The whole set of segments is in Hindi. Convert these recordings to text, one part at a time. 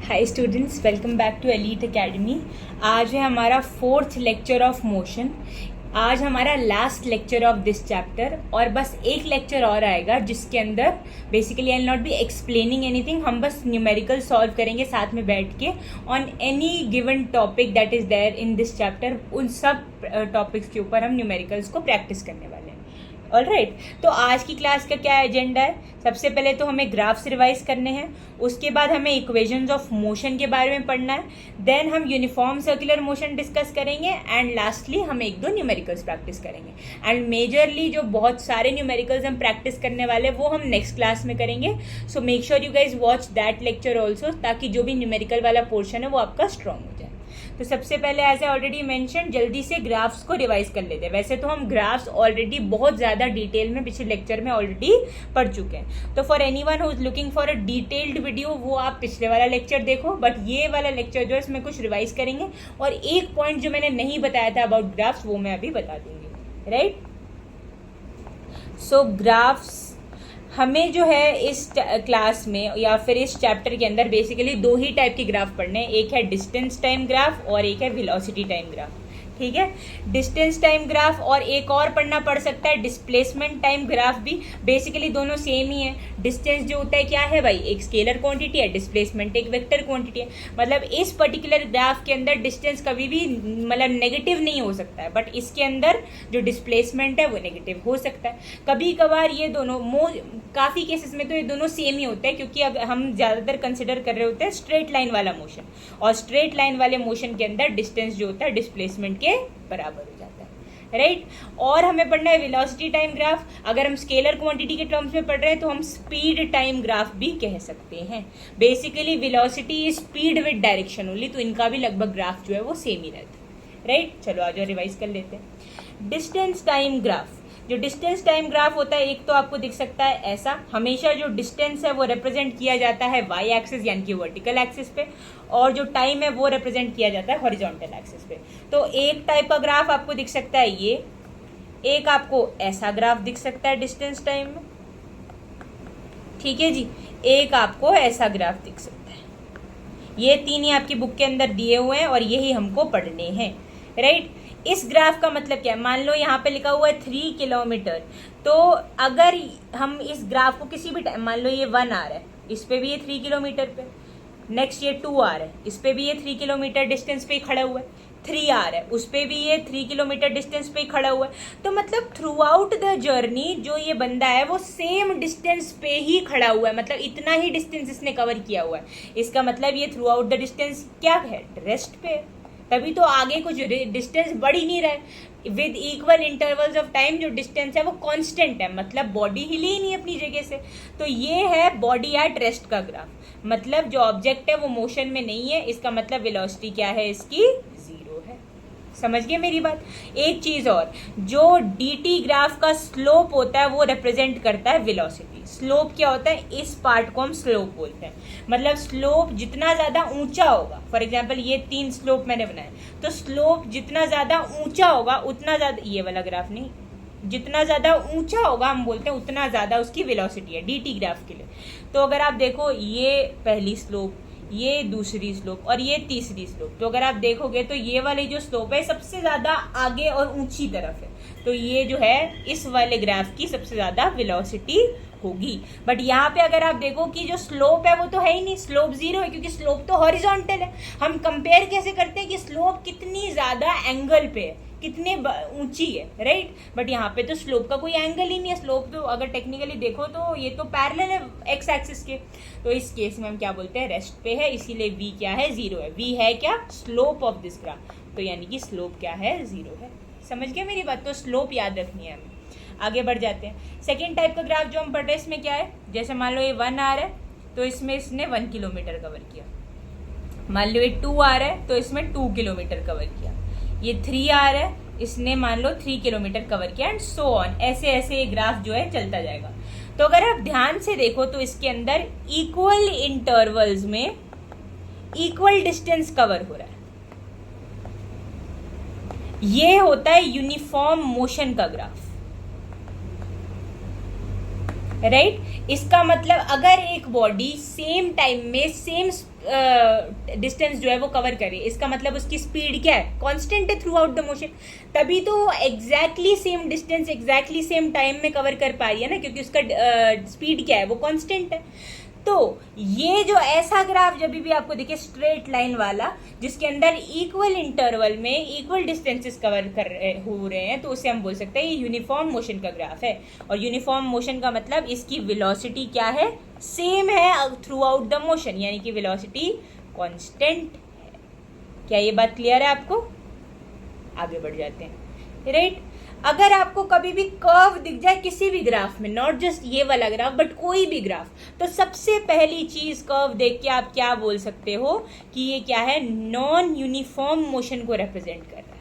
Hi students, welcome back to Elite Academy. आज है हमारा 4th लेक्चर ऑफ मोशन। आज हमारा last lecture of this chapter और बस एक लेक्चर और आएगा जिसके अंदर basically I will not be explaining anything. हम बस न्यूमेरिकल सॉल्व करेंगे साथ में बैठ के on any given topic that is there in this chapter. उन सब टॉपिक्स के ऊपर हम न्यूमेरिकल्स को प्रैक्टिस करने वाले हैं। ऑलराइट, तो आज की क्लास का क्या एजेंडा है? सबसे पहले तो हमें ग्राफ्स रिवाइज करने हैं, उसके बाद हमें इक्वेशंस ऑफ मोशन के बारे में पढ़ना है, देन हम यूनिफॉर्म सर्कुलर मोशन डिस्कस करेंगे एंड लास्टली हम एक दो न्यूमेरिकल्स प्रैक्टिस करेंगे। एंड मेजरली जो बहुत सारे न्यूमेरिकल्स हम प्रैक्टिस करने वाले वो हम नेक्स्ट क्लास में करेंगे। So make sure you guys watch that lecture also, ताकि जो भी न्यूमेरिकल वाला पोर्शन है वो आपका स्ट्रॉन्ग हो जाए। तो सबसे पहले एज आई ऑलरेडी मेंशन, जल्दी से ग्राफ्स को रिवाइज कर लेते हैं। वैसे तो हम ग्राफ्स ऑलरेडी बहुत ज़्यादा डिटेल में पिछले लेक्चर में ऑलरेडी पढ़ चुके हैं, तो for anyone who is looking for a detailed video वो आप पिछले वाला लेक्चर देखो। बट ये वाला लेक्चर जो है इसमें कुछ रिवाइज करेंगे और एक पॉइंट जो मैंने नहीं बताया था अबाउट ग्राफ्स वो मैं अभी बता दूंगी। राइट, सो ग्राफ्स हमें जो है इस क्लास में या फिर इस चैप्टर के अंदर बेसिकली दो ही टाइप के ग्राफ पढ़ने हैं। एक है डिस्टेंस टाइम ग्राफ और एक है वेलोसिटी टाइम ग्राफ। ठीक है, डिस्टेंस टाइम ग्राफ और एक और पढ़ना पड़ सकता है डिस्प्लेसमेंट टाइम ग्राफ भी। बेसिकली दोनों सेम ही है। डिस्टेंस जो होता है क्या है भाई, एक स्केलर क्वांटिटी है, डिस्प्लेसमेंट एक वेक्टर क्वांटिटी है। मतलब इस पर्टिकुलर ग्राफ के अंदर डिस्टेंस कभी भी मतलब नेगेटिव नहीं हो सकता है, बट इसके अंदर जो डिस्प्लेसमेंट है वो नेगेटिव हो सकता है। कभी कभार ये दोनों काफ़ी केसेस में तो ये दोनों सेम ही होता है, क्योंकि अब हम ज़्यादातर कंसिडर कर रहे होते हैं स्ट्रेट लाइन वाला मोशन, और स्ट्रेट लाइन वाले मोशन के अंदर डिस्टेंस जो होता है डिस्प्लेसमेंट के बराबर हो जाता है। राइट, और हमें पढ़ना है वेलोसिटी टाइम ग्राफ। अगर हम स्केलर क्वांटिटी के टर्म्स में पढ़ रहे हैं तो हम स्पीड टाइम ग्राफ भी कह सकते हैं। Basically velocity speed with direction only, तो इनका भी लगभग ग्राफ जो है वो सेम ही रहता है। राइट, चलो आज रिवाइज कर लेते हैं। डिस्टेंस टाइम ग्राफ, जो डिस्टेंस टाइम ग्राफ होता है एक तो आपको दिख सकता है ऐसा। हमेशा जो डिस्टेंस है वो रिप्रेजेंट किया जाता है वाई एक्सिस यानी कि वर्टिकल एक्सिस पे, और जो टाइम है वो रिप्रेजेंट किया जाता है हॉरिजॉन्टल एक्सिस पे। तो एक टाइप का ग्राफ आपको दिख सकता है ये, एक आपको ऐसा ग्राफ दिख सकता है डिस्टेंस टाइम में। ठीक है जी, एक आपको ऐसा ग्राफ दिख सकता है। ये तीन ही आपकी बुक के अंदर दिए हुए हैं और यही हमको पढ़ने हैं। राइट, इस ग्राफ का मतलब क्या है? मान लो यहाँ पे लिखा हुआ है 3 किलोमीटर, तो अगर हम इस ग्राफ को किसी भी टाइम, मान लो ये 1 आ रहा है, इस पे भी ये 3 किलोमीटर पे, नेक्स्ट ये 2 आ रहा है, इस पे भी ये 3 किलोमीटर डिस्टेंस पे ही खड़ा हुआ है, 3 आ रहा है, उस पे भी ये 3 किलोमीटर डिस्टेंस पे ही खड़ा हुआ है। तो मतलब थ्रू आउट द जर्नी जो ये बंदा है वो सेम डिस्टेंस पे ही खड़ा हुआ है, मतलब इतना ही डिस्टेंस इसने कवर किया हुआ है। इसका मतलब ये थ्रू आउट द डिस्टेंस क्या है, रेस्ट पे है, तभी तो आगे कुछ डिस्टेंस बढ़ ही नहीं रहा है। With equal intervals of time जो डिस्टेंस है वो कांस्टेंट है, मतलब बॉडी हिली ही नहीं अपनी जगह से। तो ये है बॉडी एट रेस्ट का ग्राफ, मतलब जो ऑब्जेक्ट है वो मोशन में नहीं है। इसका मतलब वेलोसिटी क्या है इसकी, जीरो है। समझ गए मेरी बात? एक चीज और, जो dt ग्राफ का स्लोप होता है वो रिप्रेजेंट करता है वेलोसिटी। स्लोप क्या होता है, इस पार्ट को हम स्लोप बोलते हैं। मतलब स्लोप जितना ज्यादा ऊंचा होगा, फॉर एग्जांपल ये 3 स्लोप मैंने बनाए, तो स्लोप जितना ज्यादा ऊंचा होगा उतना ज्यादा, ये वाला ग्राफ नहीं, जितना ज्यादा ऊंचा होगा हम बोलते हैं उतना ज्यादा उसकी वेलोसिटी है dt ग्राफ के लिए। तो अगर आप देखो ये पहली स्लोप, ये दूसरी स्लोप और ये तीसरी स्लोप, तो अगर आप देखोगे तो ये वाली जो स्लोप है सबसे ज्यादा आगे और ऊंची तरफ है, तो ये जो है इस वाले ग्राफ की सबसे ज्यादा वेलोसिटी होगी। बट यहाँ पे अगर आप देखो कि जो स्लोप है वो तो है ही नहीं, स्लोप जीरो है, क्योंकि स्लोप तो हॉरिजॉन्टल है। हम कंपेयर कैसे करते हैं कि स्लोप कितनी ज्यादा एंगल पे है, कितने ऊंची है। राइट, बट यहाँ पे तो स्लोप का कोई एंगल ही नहीं है। स्लोप तो अगर टेक्निकली देखो तो ये तो पैरेलल है एक्स एक्सिस के, तो इस केस में हम क्या बोलते हैं, रेस्ट पे है, इसीलिए v क्या है, जीरो है। v है क्या, स्लोप ऑफ दिस ग्राफ, तो यानी कि स्लोप क्या है, जीरो है। समझ गए मेरी बात? तो स्लोप याद रखनी है हमें। आगे बढ़ जाते हैं। सेकेंड टाइप का ग्राफ जो हम पढ़ रहे हैं इसमें क्या है, जैसे मान लो ये 1 आ रहा है तो इसमें इसने 1 किलोमीटर कवर किया। मान लो ये 2 आ रहा है तो इसमें 2 किलोमीटर कवर किया। ये 3 आ रहा है, इसने मान लो 3 किलोमीटर कवर किया, एंड सो ऑन। ऐसे ऐसे ये ग्राफ जो है चलता जाएगा। तो अगर आप ध्यान से देखो तो इसके अंदर इक्वल इंटरवल्स में इक्वल डिस्टेंस कवर हो रहा है। ये होता है यूनिफॉर्म मोशन का ग्राफ। राइट। इसका मतलब अगर एक बॉडी सेम टाइम में सेम डिस्टेंस जो है वो कवर करे, इसका मतलब उसकी स्पीड क्या है, कांस्टेंट है थ्रू आउट द मोशन, तभी तो exactly same distance exactly same time में कवर कर पा रही है ना, क्योंकि उसका स्पीड क्या है, वो कांस्टेंट है। तो ये जो ऐसा ग्राफ जब भी आपको दिखे स्ट्रेट लाइन वाला, जिसके अंदर इक्वल इंटरवल में इक्वल डिस्टेंसेस कवर हो रहे हैं, तो उसे हम बोल सकते हैं ये यूनिफॉर्म मोशन का ग्राफ है। और यूनिफॉर्म मोशन का मतलब इसकी वेलोसिटी क्या है, सेम है थ्रू आउट द मोशन, यानी कि वेलोसिटी कांस्टेंट है। क्या ये बात क्लियर है आपको? आगे बढ़ जाते हैं, राइट। अगर आपको कभी भी कर्व दिख जाए किसी भी ग्राफ में, नॉट जस्ट ये वाला ग्राफ बट कोई भी ग्राफ, तो सबसे पहली चीज कर्व देख के आप क्या बोल सकते हो कि ये क्या है, नॉन यूनिफॉर्म मोशन को रिप्रेजेंट कर रहा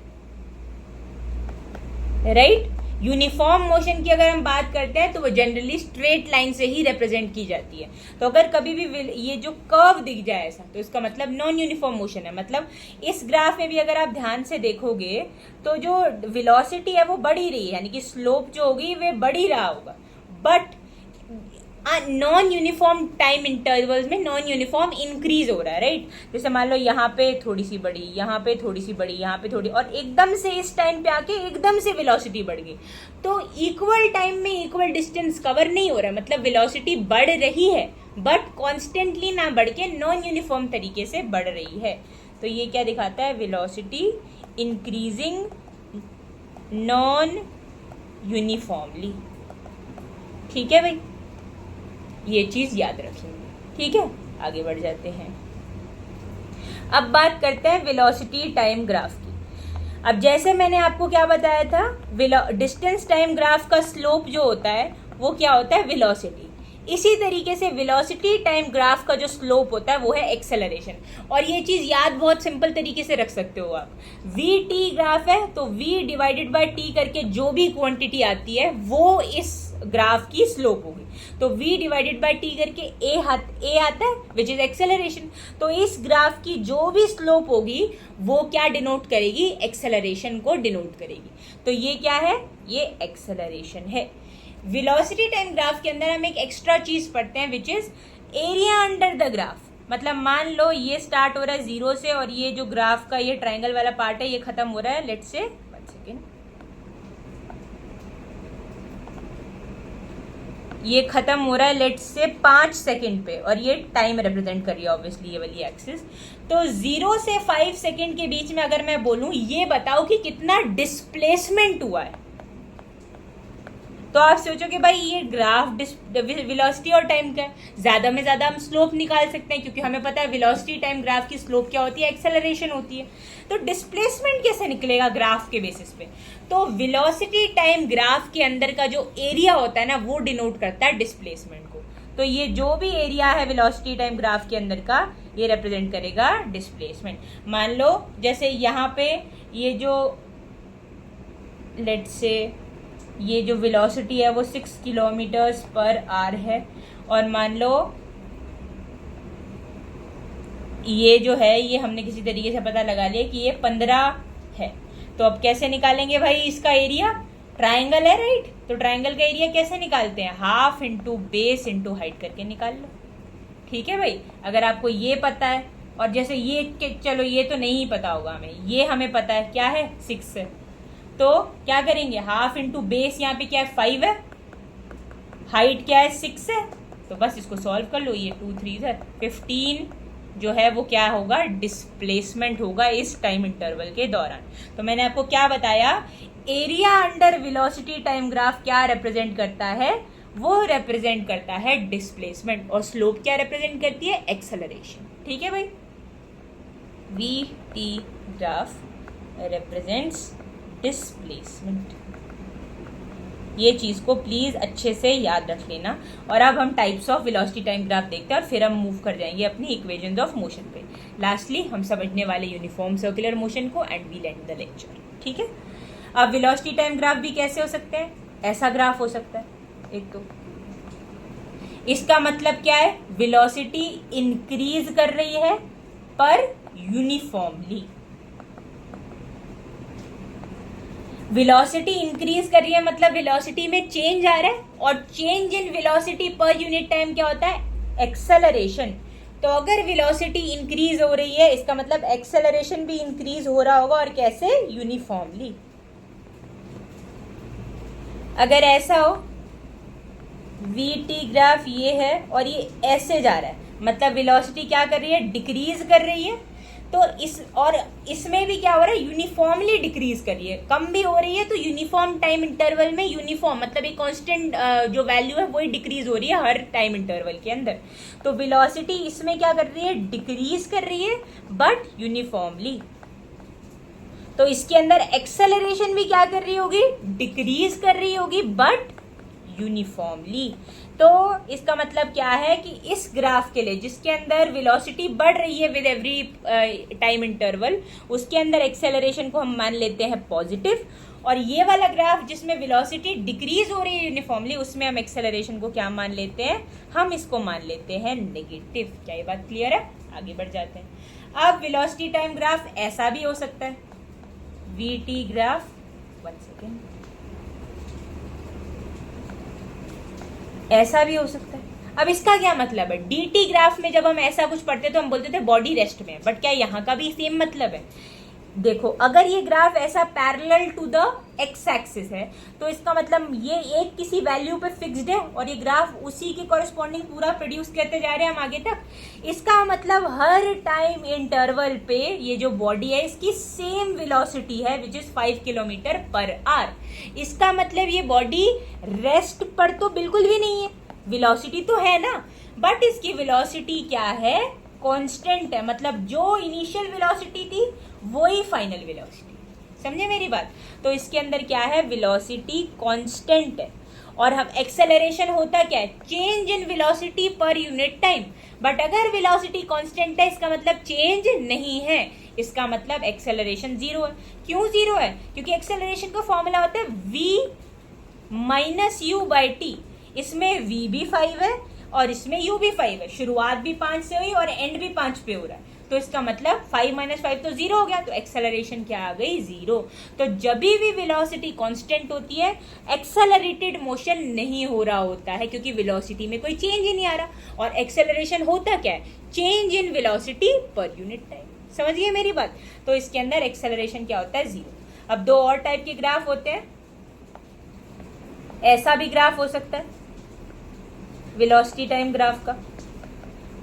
है, राइट। यूनिफॉर्म मोशन की अगर हम बात करते हैं तो वो जनरली स्ट्रेट लाइन से ही रिप्रेजेंट की जाती है। तो अगर कभी भी ये जो कर्व दिख जाए ऐसा, तो इसका मतलब नॉन यूनिफॉर्म मोशन है। मतलब इस ग्राफ में भी अगर आप ध्यान से देखोगे तो जो वेलोसिटी है वो बढ़ ही रही है, यानी कि स्लोप जो होगी वे बढ़ ही रहा होगा, but non uniform time intervals में नॉन यूनिफॉर्म इंक्रीज हो रहा है, राइट। जैसे मान लो यहाँ पे थोड़ी सी बढ़ी, यहाँ पे थोड़ी सी बढ़ी, यहाँ पे थोड़ी, और एकदम से इस टाइम पे आके एकदम से वेलोसिटी बढ़ गई। तो इक्वल टाइम में इक्वल डिस्टेंस कवर नहीं हो रहा है, मतलब वेलोसिटी बढ़ रही है बट कॉन्स्टेंटली ना बढ़ के नॉन यूनिफॉर्म तरीके से बढ़ रही है। तो ये क्या दिखाता है, वेलोसिटी इंक्रीजिंग नॉन यूनिफॉर्मली। ठीक है भाई, ये चीज याद रखेंगे, ठीक है। आगे बढ़ जाते हैं। अब बात करते हैं वेलोसिटी टाइम ग्राफ की। अब जैसे मैंने आपको क्या बताया था, डिस्टेंस टाइम ग्राफ का स्लोप जो होता है वो क्या होता है, वेलोसिटी। इसी तरीके से वेलोसिटी टाइम ग्राफ का जो स्लोप होता है वो है एक्सेलरेशन। और ये चीज याद बहुत सिंपल तरीके से रख सकते हो आप, वी टी ग्राफ है तो v डिवाइडेड बाय टी करके जो भी क्वांटिटी आती है वो इस ग्राफ की स्लोप होगी। तो v डिवाइडेड बाय टी करके a आता है विच इज एक्सेलरेशन। तो इस ग्राफ की जो भी स्लोप होगी वो क्या डिनोट करेगी, एक्सेलरेशन को डिनोट करेगी। तो ये क्या है, ये एक्सेलरेशन है। वेलोसिटी टाइम ग्राफ के अंदर हम एक एक्स्ट्रा चीज पढ़ते हैं which is area under the graph. मतलब मान लो ये स्टार्ट हो रहा है 0 से और ये जो ग्राफ का ये ट्राइंगल वाला पार्ट है ये खत्म हो रहा है, लेट्स से 1 सेकेंड, ये खत्म हो रहा है लेट्स से 5 सेकेंड पे, और ये टाइम रिप्रेजेंट कर रही है ऑब्वियसली ये वाली एक्सिस। तो 0 से 5 सेकेंड के बीच में अगर मैं बोलूं ये बताओ कि कितना डिस्प्लेसमेंट हुआ है, तो आप सोचोगे भाई ये ग्राफ वेलोसिटी और टाइम का है, ज्यादा में ज्यादा हम स्लोप निकाल सकते हैं क्योंकि हमें पता है वेलोसिटी टाइम ग्राफ की स्लोप क्या होती है, एक्सेलरेशन होती है। तो डिस्प्लेसमेंट कैसे निकलेगा ग्राफ के बेसिस पे, तो वेलोसिटी टाइम ग्राफ के अंदर का जो एरिया होता है ना वो डिनोट करता है डिस्प्लेसमेंट को। तो ये जो भी एरिया है वेलोसिटी टाइम ग्राफ के अंदर का ये रिप्रेजेंट करेगा डिस्प्लेसमेंट। मान लो जैसे यहाँ पे ये जो लेट्स से ये जो वेलोसिटी है वो 6 किलोमीटर्स पर आवर है, और मान लो ये जो है ये हमने किसी तरीके से पता लगा लिया कि ये 15 है। तो अब कैसे निकालेंगे भाई इसका एरिया, ट्राइंगल है राइट, तो ट्राइंगल का एरिया कैसे निकालते हैं, half into base into height करके निकाल लो। ठीक है भाई, अगर आपको ये पता है, और जैसे ये चलो ये तो नहीं पता होगा हमें, ये हमें पता है क्या है 6 है, तो क्या करेंगे हाफ इंटू बेस, यहाँ पे क्या है 5 है, हाइट क्या है 6 है, तो बस इसको सॉल्व कर लो, ये 2 3 है 15 जो है वो क्या होगा, डिस्प्लेसमेंट होगा इस टाइम इंटरवल के दौरान। तो मैंने आपको क्या बताया, area under velocity time graph क्या रिप्रेजेंट करता है, वो रिप्रेजेंट करता है डिस्प्लेसमेंट, और स्लोप क्या रिप्रेजेंट करती है, एक्सेलरेशन। ठीक है भाई, we T graph represents displacement. ये चीज को प्लीज अच्छे से याद रख लेना। और अब हम types of velocity time graph देखते हैं और फिर हम मूव कर जाएंगे अपनी इक्वेशंस ऑफ मोशन पे। लास्टली हम समझने वाले यूनिफॉर्म सर्कुलर मोशन को, and we end the lecture. ठीक है, अब वेलोसिटी टाइम ग्राफ भी कैसे हो सकते हैं, ऐसा ग्राफ हो सकता है एक, तो इसका मतलब क्या है, वेलोसिटी इंक्रीज कर रही है पर यूनिफॉर्मली। वेलोसिटी इंक्रीज कर रही है मतलब वेलोसिटी में चेंज आ रहा है, और change in velocity per unit time क्या होता है? एक्सेलरेशन। तो अगर वेलोसिटी इंक्रीज हो रही है इसका मतलब एक्सेलरेशन भी इंक्रीज हो रहा होगा, और कैसे? यूनिफॉर्मली। अगर ऐसा हो वी टी ग्राफ ये है और ये ऐसे जा रहा है, मतलब वेलोसिटी क्या कर रही है? डिक्रीज कर रही है। तो इसमें भी क्या हो रहा है? यूनिफॉर्मली डिक्रीज कर रही है, कम भी हो रही है। तो यूनिफॉर्म टाइम इंटरवल में यूनिफॉर्म मतलब एक कांस्टेंट जो वैल्यू है वही डिक्रीज हो रही है हर टाइम इंटरवल के अंदर। तो वेलोसिटी इसमें क्या कर रही है? डिक्रीज कर रही है बट यूनिफॉर्मली। तो इसके अंदर एक्सेलरेशन भी क्या कर रही होगी? डिक्रीज कर रही होगी बट यूनिफॉर्मली। तो इसका मतलब क्या है कि इस ग्राफ के लिए जिसके अंदर वेलोसिटी बढ़ रही है विद एवरी टाइम इंटरवल, उसके अंदर एक्सेलरेशन को हम मान लेते हैं पॉजिटिव, और ये वाला ग्राफ जिसमें वेलोसिटी डिक्रीज हो रही है यूनिफॉर्मली, उसमें हम एक्सेलरेशन को क्या मान लेते हैं? हम इसको मान लेते हैं नेगेटिव। क्या ये बात क्लियर है? आगे बढ़ जाते हैं। अब वेलोसिटी टाइम ग्राफ ऐसा भी हो सकता है, वी टी ग्राफ, 1 सेकेंड, ऐसा भी हो सकता है। अब इसका क्या मतलब है? डी टी ग्राफ में जब हम ऐसा कुछ पढ़ते तो हम बोलते थे बॉडी रेस्ट में, बट क्या यहाँ का भी सेम मतलब है? देखो, अगर ये ग्राफ ऐसा parallel to the X axis है तो इसका मतलब ये एक किसी वैल्यू पे फिक्स्ड है और ये ग्राफ उसी के कॉरेस्पॉन्डिंग पूरा प्रोड्यूस करते जा रहे हैं हम आगे तक। इसका मतलब हर टाइम इंटरवल पे ये जो बॉडी है इसकी सेम वेलोसिटी है विच इज 5 किलोमीटर पर आवर। इसका मतलब ये बॉडी रेस्ट पर तो बिल्कुल भी नहीं है, वेलोसिटी तो है ना, बट इसकी वेलोसिटी क्या है? कांस्टेंट है। मतलब जो इनिशियल वेलोसिटी थी वही फाइनल वेलोसिटी। समझे मेरी बात? तो इसके अंदर क्या है? वेलोसिटी कांस्टेंट है। और हम एक्सेलरेशन होता क्या है? Change in velocity per unit time. But अगर वेलोसिटी कांस्टेंट है इसका मतलब चेंज नहीं है, इसका मतलब एक्सेलरेशन जीरो है। क्यों जीरो है? क्योंकि एक्सेलरेशन का फॉर्मूला होता है v minus you by T. इसमें v भी 5 है और इसमें u भी 5 है। शुरुआत भी 5 से हुई और एंड भी 5 पे हो रहा है, तो इसका मतलब 5 माइनस 5 तो 0 हो गया, तो एक्सेलरेशन क्या आ गई? 0। तो जब भी वेलोसिटी कांस्टेंट होती है एक्सेलरेटेड मोशन नहीं हो रहा होता है, क्योंकि वेलोसिटी में कोई चेंज ही नहीं आ रहा। और एक्सेलरेशन होता क्या है? Change in velocity per unit time. समझिए मेरी बात? तो इसके अंदर एक्सेलरेशन क्या होता है? 0। अब दो और टाइप के ग्राफ होते हैं। ऐसा भी ग्राफ हो सकता है वेलोसिटी टाइम ग्राफ का,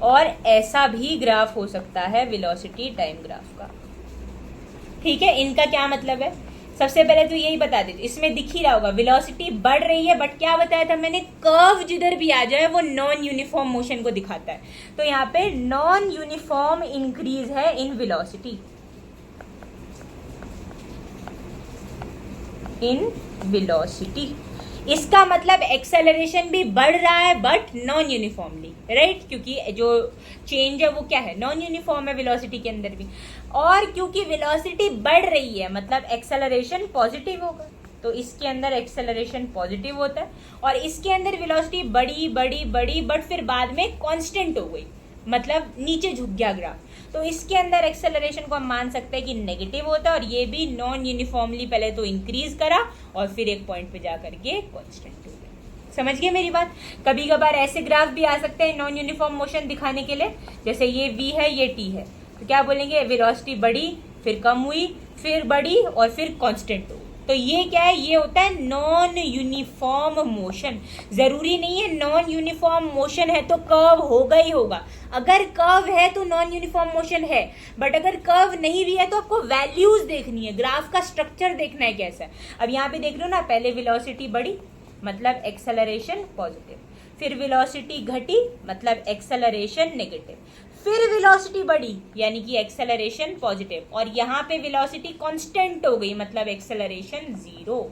और ऐसा भी ग्राफ हो सकता है वेलोसिटी टाइम ग्राफ का। ठीक है, इनका क्या मतलब है? सबसे पहले तो यही बता देते, इसमें दिख ही रहा होगा वेलोसिटी बढ़ रही है, बट क्या बताया था मैंने? कर्व जिधर भी आ जाए वो नॉन यूनिफॉर्म मोशन को दिखाता है। तो यहाँ पे नॉन यूनिफॉर्म इंक्रीज है इन वेलोसिटी, इन वेलोसिटी। इसका मतलब एक्सेलरेशन भी बढ़ रहा है बट नॉन यूनिफॉर्मली, राइट? क्योंकि जो चेंज है वो क्या है? नॉन यूनिफॉर्म है वेलोसिटी के अंदर भी। और क्योंकि वेलोसिटी बढ़ रही है मतलब एक्सेलरेशन पॉजिटिव होगा, तो इसके अंदर एक्सेलरेशन पॉजिटिव होता है। और इसके अंदर वेलोसिटी बढ़ी बढ़ी बढ़ी बट फिर बाद में कांस्टेंट हो गई, मतलब नीचे झुक गया ग्राफ, तो इसके अंदर एक्सेलरेशन को हम मान सकते हैं कि नेगेटिव होता है। और ये भी नॉन यूनिफॉर्मली पहले तो इंक्रीज करा और फिर एक पॉइंट पे जा करके कांस्टेंट हो गया। समझ गए मेरी बात? कभी कभार ऐसे ग्राफ भी आ सकते हैं नॉन यूनिफॉर्म मोशन दिखाने के लिए, जैसे ये v है ये t है, तो क्या बोलेंगे? वेलोसिटी बढ़ी फिर कम हुई फिर बढ़ी और फिर कांस्टेंट हो। तो ये क्या है? ये होता है नॉन यूनिफॉर्म मोशन। जरूरी नहीं है नॉन यूनिफॉर्म मोशन है तो कर्व होगा ही होगा। अगर कर्व है तो नॉन यूनिफॉर्म मोशन है, बट अगर कर्व नहीं भी है तो आपको वैल्यूज देखनी है, ग्राफ का स्ट्रक्चर देखना है कैसा है। अब यहाँ पे देख लो ना, पहले वेलोसिटी बढ़ी मतलब एक्सेलरेशन पॉजिटिव, फिर वेलोसिटी घटी मतलब एक्सेलरेशन नेगेटिव, फिर वेलोसिटी बढ़ी यानी कि एक्सेलरेशन पॉजिटिव, और यहाँ पे वेलोसिटी कांस्टेंट हो गई मतलब एक्सेलरेशन 0।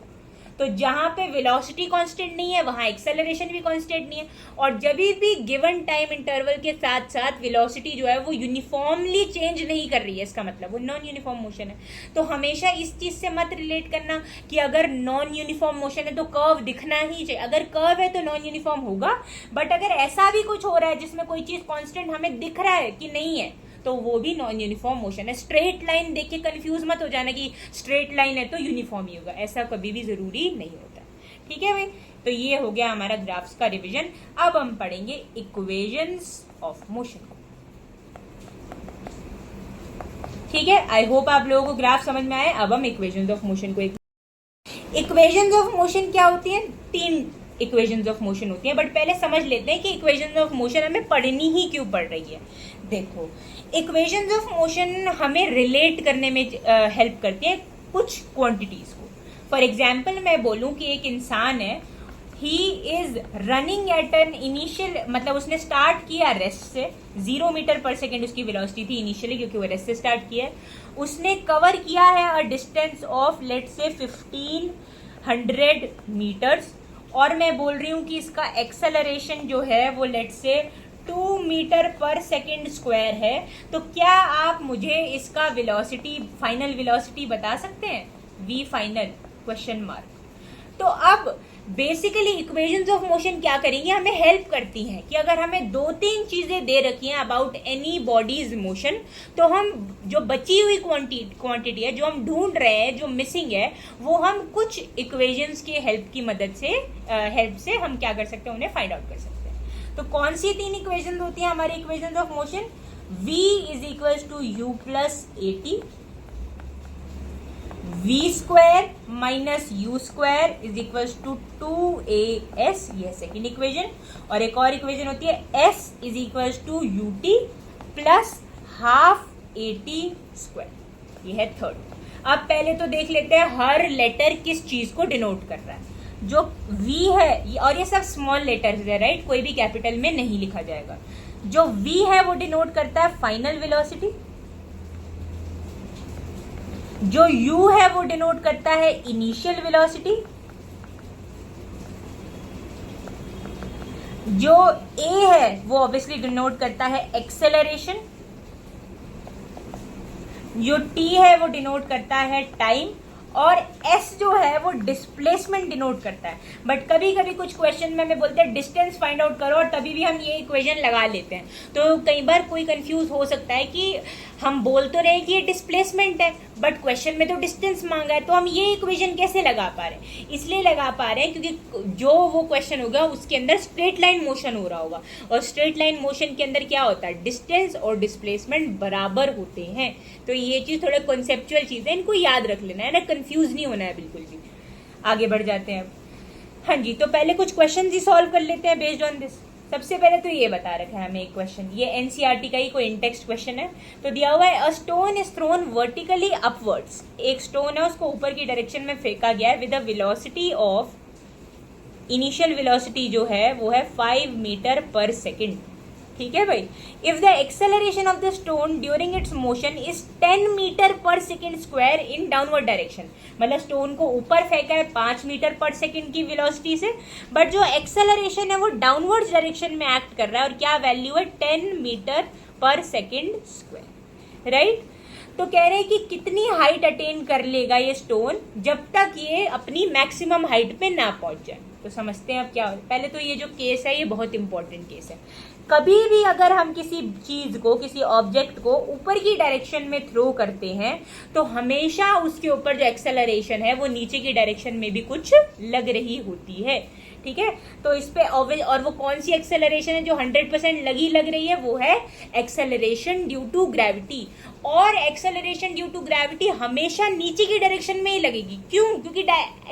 तो जहां पे वेलोसिटी कांस्टेंट नहीं है वहां एक्सेलरेशन भी कांस्टेंट नहीं है। और जब भी गिवन टाइम इंटरवल के साथ साथ वेलोसिटी जो है वो यूनिफॉर्मली चेंज नहीं कर रही है, इसका मतलब वो नॉन यूनिफॉर्म मोशन है। तो हमेशा इस चीज से मत रिलेट करना कि अगर नॉन यूनिफॉर्म मोशन है तो कर्व दिखना ही चाहिए। अगर कर्व है तो नॉन यूनिफॉर्म होगा, बट अगर ऐसा भी कुछ हो रहा है जिसमें कोई चीज कांस्टेंट हमें दिख रहा है कि नहीं है, तो वो भी नॉन यूनिफॉर्म मोशन है। स्ट्रेट लाइन देख के कंफ्यूज मत हो जाना कि स्ट्रेट लाइन है तो यूनिफॉर्म ही होगा, ऐसा कभी भी जरूरी नहीं होता। ठीक है भाई, तो ये हो गया हमारा ग्राफ्स का रिवीजन। अब हम पढ़ेंगे इक्वेशंस ऑफ मोशन। ठीक है, आई होप आप लोगों को ग्राफ समझ में आए। अब हम इक्वेशंस ऑफ मोशन को, इक्वेशंस ऑफ मोशन क्या होती है? 3 इक्वेशंस ऑफ मोशन होती है, बट पहले समझ लेते हैं कि इक्वेशंस ऑफ मोशन हमें पढ़नी ही क्यों पड़ रही है। देखो, इक्वेशंस ऑफ मोशन हमें रिलेट करने में हेल्प करती है कुछ क्वांटिटीज को। फॉर एग्जाम्पल मैं बोलूं कि एक इंसान है, he is running at an initial, मतलब उसने स्टार्ट किया रेस्ट से, 0 मीटर पर सेकेंड उसकी वेलोसिटी थी इनिशियली, क्योंकि वो रेस्ट से स्टार्ट किया है। उसने कवर किया है अ डिस्टेंस ऑफ लेट से 1500 मीटर्स, और मैं बोल रही हूँ कि इसका एक्सेलरेशन जो है वो लेट से 2 मीटर पर सेकेंड स्क्वायर है। तो क्या आप मुझे इसका वेलोसिटी, फाइनल वेलोसिटी बता सकते हैं? V final question mark. तो अब बेसिकली इक्वेशंस ऑफ मोशन क्या करेंगे, हमें हेल्प करती हैं कि अगर हमें 2-3 चीजें दे रखी हैं अबाउट एनी बॉडीज मोशन, तो हम जो बची हुई क्वांटिटी है, जो हम ढूंढ रहे हैं, जो मिसिंग है, वो हम कुछ इक्वेशंस के हेल्प की मदद से हम क्या कर सकते हैं, उन्हें फाइंड आउट कर सकते हैं। तो कौन सी 3 इक्वेशन होती हैं हमारी equations of motion? v is equal to u plus AT, v square minus u square is equal to 2AS, ये सेकेंड इक्वेशन। और एक और इक्वेशन होती है S is equal to UT plus half AT square, ये है थर्ड। अब पहले तो देख लेते हैं हर लेटर किस चीज को डिनोट कर रहा है। जो V है, और ये सब स्मॉल लेटर्स है, राइट, कोई भी कैपिटल में नहीं लिखा जाएगा। जो V है वो डिनोट करता है फाइनल वेलोसिटी, जो u है वो डिनोट करता है इनिशियल वेलोसिटी, जो a है वो ऑब्वियसली डिनोट करता है एक्सेलरेशन, जो t है वो डिनोट करता है टाइम, और s जो है वो डिस्प्लेसमेंट डिनोट करता है। बट कभी कभी कुछ क्वेश्चन में हमें बोलते हैं डिस्टेंस फाइंड आउट करो, और तभी भी हम ये इक्वेशन लगा लेते हैं। तो कई बार कोई कंफ्यूज हो सकता है कि हम बोल तो रहे कि ये डिस्प्लेसमेंट है, बट क्वेश्चन में तो डिस्टेंस मांगा है, तो हम ये इक्वेशन कैसे लगा पा रहे हैं? इसलिए लगा पा रहे हैं क्योंकि जो वो क्वेश्चन होगा उसके अंदर स्ट्रेट लाइन मोशन हो रहा होगा, और स्ट्रेट लाइन मोशन के अंदर क्या होता है, डिस्टेंस और डिस्प्लेसमेंट बराबर होते हैं। तो ये चीज थोड़ा कॉन्सेप्चुअल चीज है, इनको याद रख लेना है ना, कंफ्यूज नहीं होना है बिल्कुल भी। आगे बढ़ जाते हैं। हाँ जी, तो पहले कुछ क्वेश्चन ही सॉल्व कर लेते हैं बेस्ड ऑन दिस। सबसे पहले तो ये बता रखा है हमें एक क्वेश्चन, ये एनसीईआरटी का ही कोई इंटेक्स्ट क्वेश्चन है। तो दिया हुआ है a stone is thrown vertically upwards, एक स्टोन है उसको ऊपर की डायरेक्शन में फेंका गया है with a velocity of, initial velocity जो है वो है 5 मीटर पर सेकेंड। ठीक है भाई, if the acceleration of the stone during its motion is 10 metre per second square in downward direction, मतलब स्टोन को ऊपर फेंका है 5 मीटर पर सेकेंड की वेलोसिटी से, बट जो एक्सेलरेशन है वो डाउनवर्ड डायरेक्शन में एक्ट कर रहा है, और क्या वैल्यू है, 10 metre per second square, right. तो कह रहे हैं कि कितनी हाइट अटेन कर लेगा ये स्टोन जब तक ये अपनी मैक्सिमम हाइट पे ना पहुंच जाए। तो समझते हैं अब क्या हो। पहले तो ये जो केस है ये बहुत इंपॉर्टेंट केस है। कभी भी अगर हम किसी चीज को, किसी ऑब्जेक्ट को ऊपर की डायरेक्शन में थ्रो करते हैं तो हमेशा उसके ऊपर जो एक्सेलरेशन है वो नीचे की डायरेक्शन में भी कुछ लग रही होती है। ठीक है, तो इस पे और वो कौन सी एक्सेलरेशन है जो 100% लग रही है, वो है एक्सेलरेशन ड्यू टू ग्रेविटी। और एक्सेलरेशन ड्यू टू ग्रेविटी हमेशा नीचे की डायरेक्शन में ही लगेगी। क्यों? क्योंकि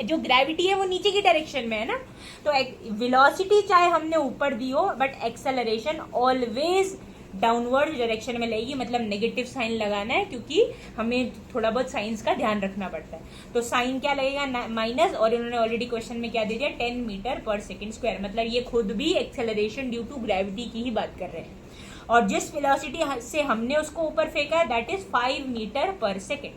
जो ग्रेविटी है वो नीचे की डायरेक्शन में है ना। तो वेलोसिटी चाहे हमने ऊपर दी हो, but acceleration always downward direction में लगेगी, मतलब नेगेटिव साइन लगाना है, क्योंकि हमें थोड़ा बहुत साइंस का ध्यान रखना पड़ता है। तो साइन क्या लगेगा, माइनस, और इन्होंने ऑलरेडी क्वेश्चन में क्या दे दिया, 10 मीटर पर सेकेंड स्क्वायर, मतलब ये खुद भी एक्सेलरेशन ड्यू टू ग्रेविटी की ही बात कर रहे हैं। और जिस वेलोसिटी से हमने उसको ऊपर फेंका है that is 5 metre per second.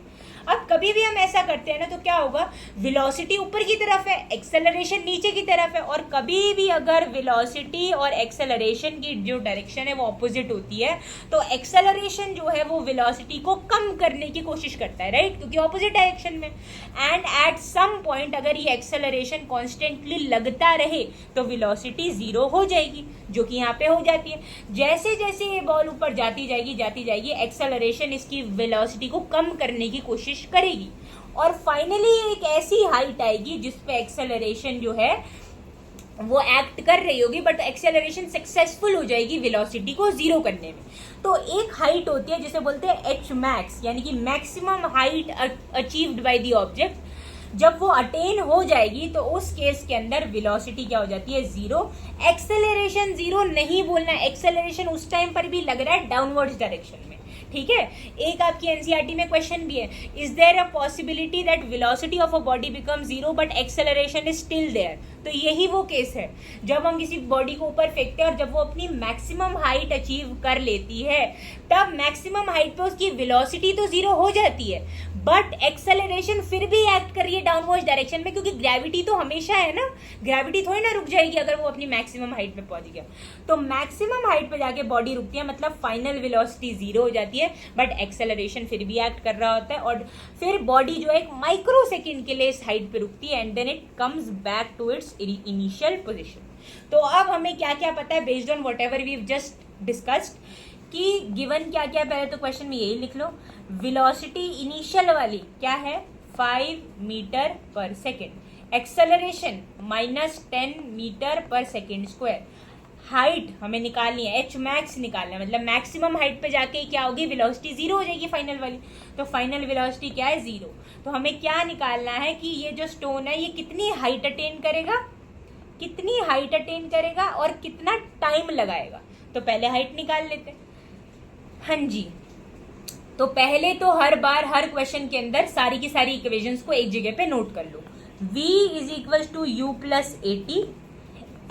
अब कभी भी हम ऐसा करते हैं ना तो क्या होगा, वेलोसिटी ऊपर की तरफ है, एक्सेलरेशन नीचे की तरफ है, और कभी भी अगर वेलोसिटी और एक्सेलरेशन की जो डायरेक्शन है वो ऑपोजिट होती है तो एक्सेलरेशन जो है वो वेलोसिटी को कम करने की कोशिश करता है, राइट, क्योंकि ऑपोजिट डायरेक्शन में। एंड एट सम पॉइंट अगर ये एक्सेलरेशन कॉन्स्टेंटली लगता रहे तो वेलोसिटी 0 हो जाएगी। जो कि यहाँ पे हो जाती है। जैसे जैसे ये बॉल ऊपर जाती जाएगी एक्सेलरेशन इसकी वेलोसिटी को कम करने की कोशिश करेगी और फाइनली एक ऐसी हाइट आएगी जिस पे एक्सेलरेशन जो है वो एक्ट कर रही होगी बट एक्सेलरेशन सक्सेसफुल हो जाएगी वेलोसिटी को जीरो करने में। तो एक हाइट होती है जिसे बोलते हैं एच मैक्स, यानी कि maximum height achieved by the object. जब वो अटेन हो जाएगी तो उस केस के अंदर वेलोसिटी क्या हो जाती है, जीरो। एक्सेलरेशन जीरो नहीं बोलना, एक्सेलरेशन उस टाइम पर भी लग रहा है डाउनवर्ड्स डायरेक्शन में, ठीक है। एक आपकी एनसीईआरटी में क्वेश्चन भी है, is there a possibility that velocity of a body become zero but acceleration is still there. तो यही वो केस है जब हम किसी बॉडी को ऊपर फेंकते हैं और जब वो अपनी मैक्सिमम हाइट अचीव कर लेती है तब मैक्सिमम हाइट पे उसकी वेलोसिटी तो जीरो हो जाती है बट एक्सेलरेशन फिर भी एक्ट कर रही है डाउनवर्ड डायरेक्शन में, क्योंकि ग्रेविटी तो हमेशा है ना, ग्रेविटी थोड़ी ना रुक जाएगी अगर वो अपनी मैक्सिमम हाइट पे पहुंच गया। तो मैक्सिमम हाइट पे जाके बॉडी रुकती है, मतलब फाइनल वेलोसिटी जीरो हो जाती है बट एक्सेलरेशन फिर भी एक्ट कर रहा होता है और फिर बॉडी जो है एक माइक्रो सेकेंड के लिए इस हाइट पे रुकती है and then it comes back to its initial position. तो अब हमें क्या क्या पता है based on whatever we just discussed कि गिवन क्या क्या, पहले तो क्वेश्चन में यही लिख लो। वेलोसिटी इनिशियल वाली क्या है, 5 metre per second. Acceleration -10 metre per second square. Height हमें निकालनी है, एच मैक्स निकालना है, मतलब मैक्सिमम हाइट पे जाके क्या होगी, वेलोसिटी जीरो हो जाएगी फाइनल वाली। तो फाइनल वेलोसिटी क्या है, जीरो। तो हमें क्या निकालना है कि ये जो स्टोन है ये कितनी हाइट अटेन करेगा, कितनी हाइट अटेन करेगा और कितना टाइम लगाएगा। तो पहले हाइट निकाल लेते हैं। हाँ जी, तो पहले तो हर बार हर क्वेश्चन के अंदर सारी की सारी इक्वेशंस को एक जगह पे नोट कर लो। v is equals to u plus a t,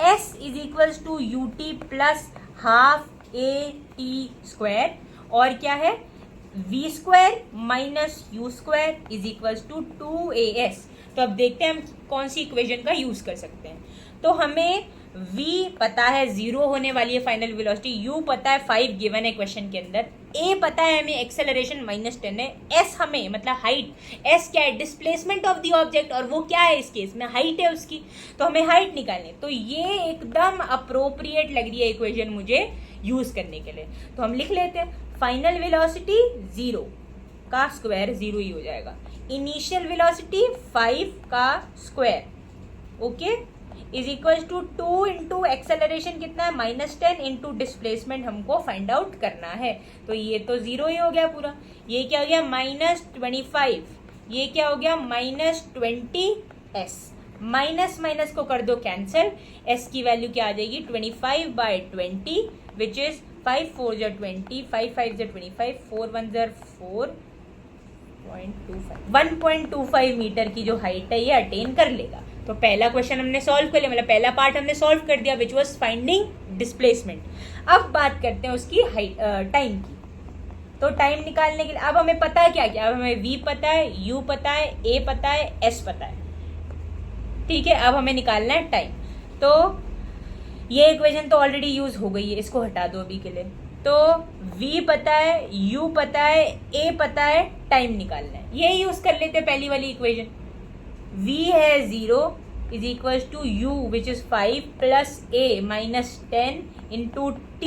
s is equals to u t plus half a t square, और क्या है v square minus u square is equals to 2as। तो अब देखते हैं हम कौन सी इक्वेशन का यूज कर सकते हैं। तो हमें v पता है जीरो होने वाली है फाइनल वेलोसिटी, u पता है 5 गिवन है क्वेश्चन के अंदर, a पता है हमें एक्सेलरेशन -10 है, s हमें मतलब हाइट, s क्या है डिस्प्लेसमेंट ऑफ द ऑब्जेक्ट और वो क्या है इस केस में हाइट है उसकी, तो हमें हाइट निकालनी है। तो ये एकदम अप्रोप्रिएट लग रही है इक्वेशन मुझे यूज करने के लिए। तो हम लिख लेते हैं फाइनल वेलोसिटी जीरो का स्क्वायर जीरो ही हो जाएगा, इनिशियल वेलोसिटी 5 का square, okay, is equal to 2 into acceleration कितना है -10 इंटू डिस्प्लेसमेंट हमको फाइंड आउट करना है। तो ये तो जीरो ही हो गया पूरा, ये क्या हो गया -25, ये क्या हो गया -20s, माइनस माइनस को कर दो कैंसिल, s की वैल्यू क्या आ जाएगी 25/20 विच इज 5 4 जा 20, 5 5 जा 25, 4 1 जा 1.25 मीटर की जो हाइट है ये अटेन कर लेगा। तो पहला क्वेश्चन हमने सॉल्व कर लिया, मतलब पहला पार्ट हमने सॉल्व कर दिया विच वॉज फाइंडिंग डिस्प्लेसमेंट। अब बात करते हैं उसकी हाइट टाइम की। तो टाइम निकालने के लिए अब हमें पता है क्या क्या, अब हमें v पता है, u पता है, a पता है, s पता है, ठीक है। अब हमें निकालना है टाइम। तो ये इक्वेशन तो ऑलरेडी यूज हो गई है, इसको हटा दो अभी के लिए। तो v पता है, u पता है, a पता है, टाइम निकालना है, ये यूज कर लेते हैं पहली वाली इक्वेशन। v है 0 is equal to u which is 5 plus a -10 into t,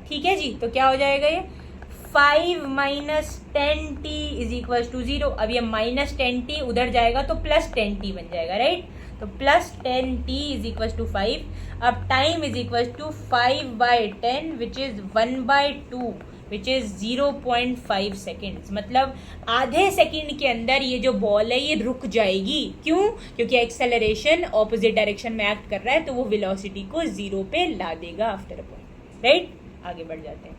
ठीक है जी। तो क्या हो जाएगा ये 5 - 10t इज इक्वल टू 0। अब ये -10t उधर जाएगा तो +10t बन जाएगा, राइट। तो +10t इज इक्वल टू 5। अब time is equal to 5/10 which is 1/2 which is 0.5 seconds, मतलब आधे सेकेंड के अंदर ये जो बॉल है ये रुक जाएगी। क्यों? क्योंकि एक्सेलरेशन ऑपोजिट डायरेक्शन में एक्ट कर रहा है तो वो वेलोसिटी को 0 पे ला देगा आफ्टर अ पॉइंट, राइट। आगे बढ़ जाते हैं,